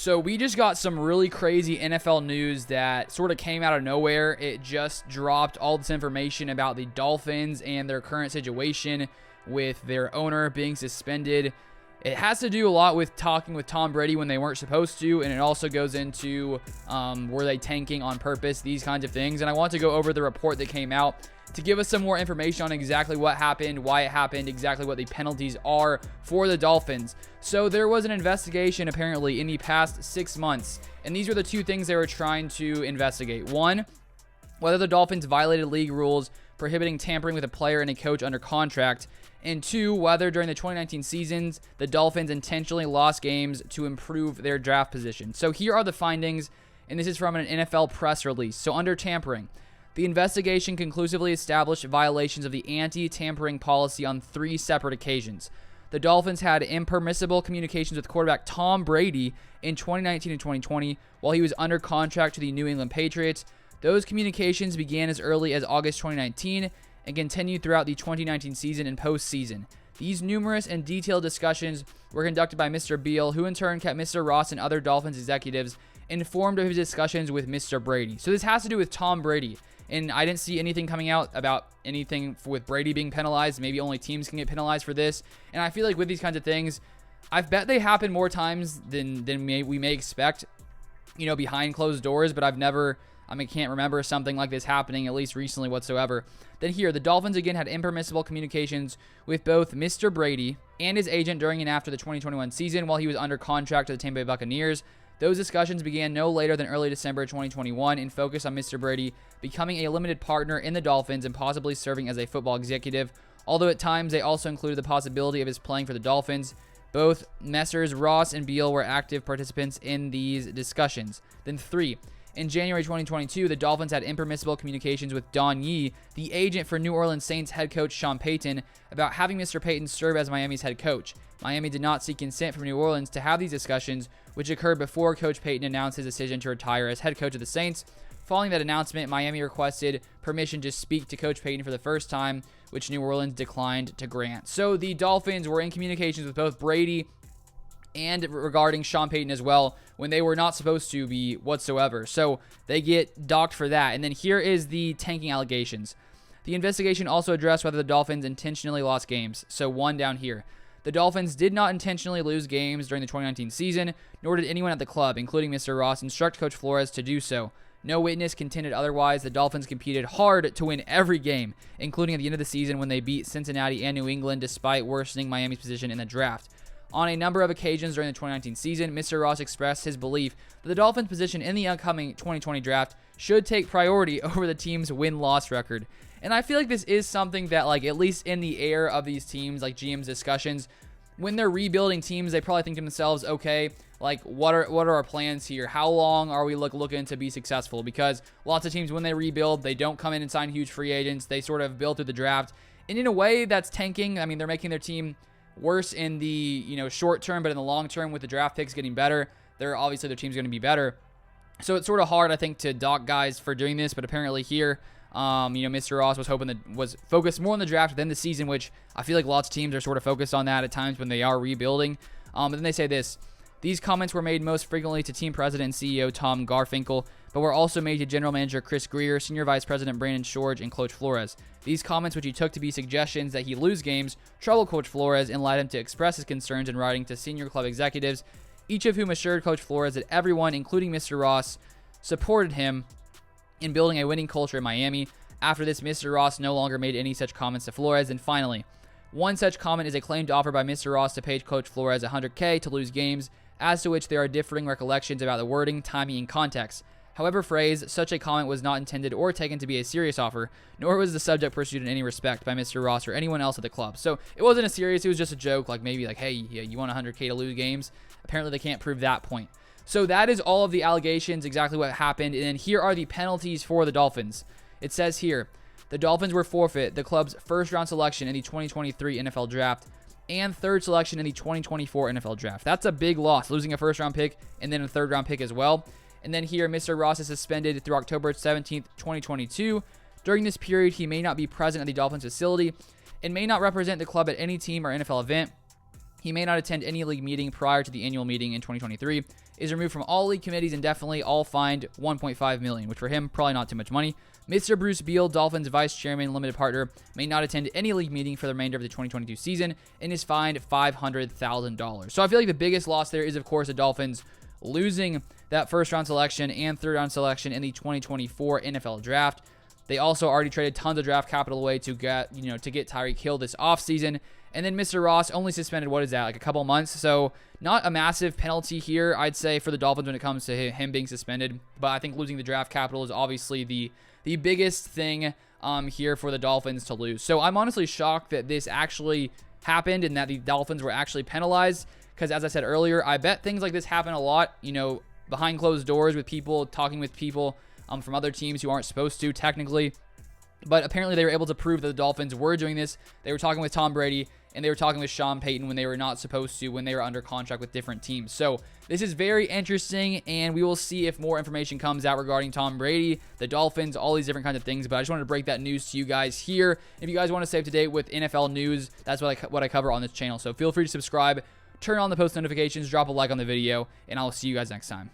So we just got some really crazy NFL news that sort of came out of nowhere. It just dropped all this information about the Dolphins and their current situation with their owner being suspended. It has to do a lot with talking with Tom Brady when they weren't supposed to, and it also goes into were they tanking on purpose, these kinds of things. And I want to go over the report that came out to give us some more information on exactly what happened, why it happened, exactly what the penalties are for the Dolphins. So there was an investigation apparently in the past 6 months, and these were the two things they were trying to investigate. One, whether the Dolphins violated league rules prohibiting tampering with a player and a coach under contract. And two, whether during the 2019 seasons, the Dolphins intentionally lost games to improve their draft position. So here are the findings, and this is from an NFL press release. So under tampering, the investigation conclusively established violations of the anti-tampering policy on 3 separate occasions. The Dolphins had impermissible communications with quarterback Tom Brady in 2019 and 2020 while he was under contract to the New England Patriots. Those communications began as early as August 2019 and continued throughout the 2019 season and postseason. These numerous and detailed discussions were conducted by Mr. Beal, who in turn kept Mr. Ross and other Dolphins executives informed of his discussions with Mr. Brady. So this has to do with Tom Brady, and I didn't see anything coming out about anything with Brady being penalized. Maybe only teams can get penalized for this, and I feel like with these kinds of things, I bet they happen more times than we may expect, behind closed doors, but I can't remember something like this happening, at least recently whatsoever. Then here, the Dolphins again had impermissible communications with both Mr. Brady and his agent during and after the 2021 season while he was under contract to the Tampa Bay Buccaneers. Those discussions began no later than early December 2021 and focused on Mr. Brady becoming a limited partner in the Dolphins and possibly serving as a football executive, although at times they also included the possibility of his playing for the Dolphins. Both Messrs. Ross and Beal were active participants in these discussions. Then 3. In January 2022, the Dolphins had impermissible communications with Don Yee, the agent for New Orleans Saints head coach Sean Payton, about having Mr. Payton serve as Miami's head coach. Miami did not seek consent from New Orleans to have these discussions, which occurred before Coach Payton announced his decision to retire as head coach of the Saints. Following that announcement, Miami requested permission to speak to Coach Payton for the first time, which New Orleans declined to grant. So the Dolphins were in communications with both Brady and regarding Sean Payton as well, when they were not supposed to be whatsoever. So they get docked for that. And then here is the tanking allegations. The investigation also addressed whether the Dolphins intentionally lost games. So 1 down here. The Dolphins did not intentionally lose games during the 2019 season, nor did anyone at the club, including Mr. Ross, instruct Coach Flores to do so. No witness contended otherwise. The Dolphins competed hard to win every game, including at the end of the season when they beat Cincinnati and New England despite worsening Miami's position in the draft. On a number of occasions during the 2019 season, Mr. Ross expressed his belief that the Dolphins' position in the upcoming 2020 draft should take priority over the team's win-loss record. And I feel like this is something that, at least in the air of these teams, GM's discussions, when they're rebuilding teams, they probably think to themselves, okay, what are our plans here? How long are we looking to be successful? Because lots of teams, when they rebuild, they don't come in and sign huge free agents. They sort of build through the draft. And in a way, that's tanking. I mean, they're making their team worse in the short term, but in the long term, with the draft picks getting better, their team's going to be better. So it's sort of hard, I think, to dock guys for doing this. But apparently here, Mr. Ross was focused more on the draft than the season, which I feel like lots of teams are sort of focused on that at times when they are rebuilding. But then they say this: these comments were made most frequently to team president and CEO Tom Garfinkel, but were also made to general manager Chris Greer, senior vice president Brandon Shorge, and Coach Flores. These comments, which he took to be suggestions that he lose games, troubled Coach Flores and led him to express his concerns in writing to senior club executives, each of whom assured Coach Flores that everyone, including Mr. Ross, supported him in building a winning culture in Miami. After this, Mr. Ross no longer made any such comments to Flores. And finally, one such comment is a claimed offer by Mr. Ross to pay Coach Flores $100K to lose games, as to which there are differing recollections about the wording, timing, and context. However phrased, such a comment was not intended or taken to be a serious offer, nor was the subject pursued in any respect by Mr. Ross or anyone else at the club. So it wasn't a serious, it was just a joke, hey, you want $100K to lose games? Apparently they can't prove that point. So that is all of the allegations, exactly what happened, and then here are the penalties for the Dolphins. It says here, the Dolphins were forfeit the club's first-round selection in the 2023 NFL Draft and third selection in the 2024 NFL Draft. That's a big loss, losing a first-round pick and then a third-round pick as well. And then here, Mr. Ross is suspended through October 17th, 2022. During this period, he may not be present at the Dolphins facility and may not represent the club at any team or NFL event. He may not attend any league meeting prior to the annual meeting in 2023, is removed from all league committees and definitely all fined $1.5 million, which for him, probably not too much money. Mr. Bruce Beal, Dolphins vice chairman, limited partner, may not attend any league meeting for the remainder of the 2022 season and is fined $500,000. So I feel like the biggest loss there is, of course, the Dolphins losing that first-round selection and third-round selection in the 2024 NFL Draft. They also already traded tons of draft capital away to get Tyreek Hill this offseason. And then Mr. Ross only suspended, what is that, like a couple months? So not a massive penalty here, I'd say, for the Dolphins when it comes to him being suspended. But I think losing the draft capital is obviously the biggest thing here for the Dolphins to lose. So I'm honestly shocked that this actually happened and that the Dolphins were actually penalized. Because as I said earlier, I bet things like this happen a lot, behind closed doors with people, talking with people from other teams who aren't supposed to technically. But apparently they were able to prove that the Dolphins were doing this. They were talking with Tom Brady and they were talking with Sean Payton when they were not supposed to, when they were under contract with different teams. So this is very interesting, and we will see if more information comes out regarding Tom Brady, the Dolphins, all these different kinds of things. But I just wanted to break that news to you guys here. If you guys want to stay up to date with NFL news, that's what I cover on this channel. So feel free to subscribe, turn on the post notifications, drop a like on the video, and I'll see you guys next time.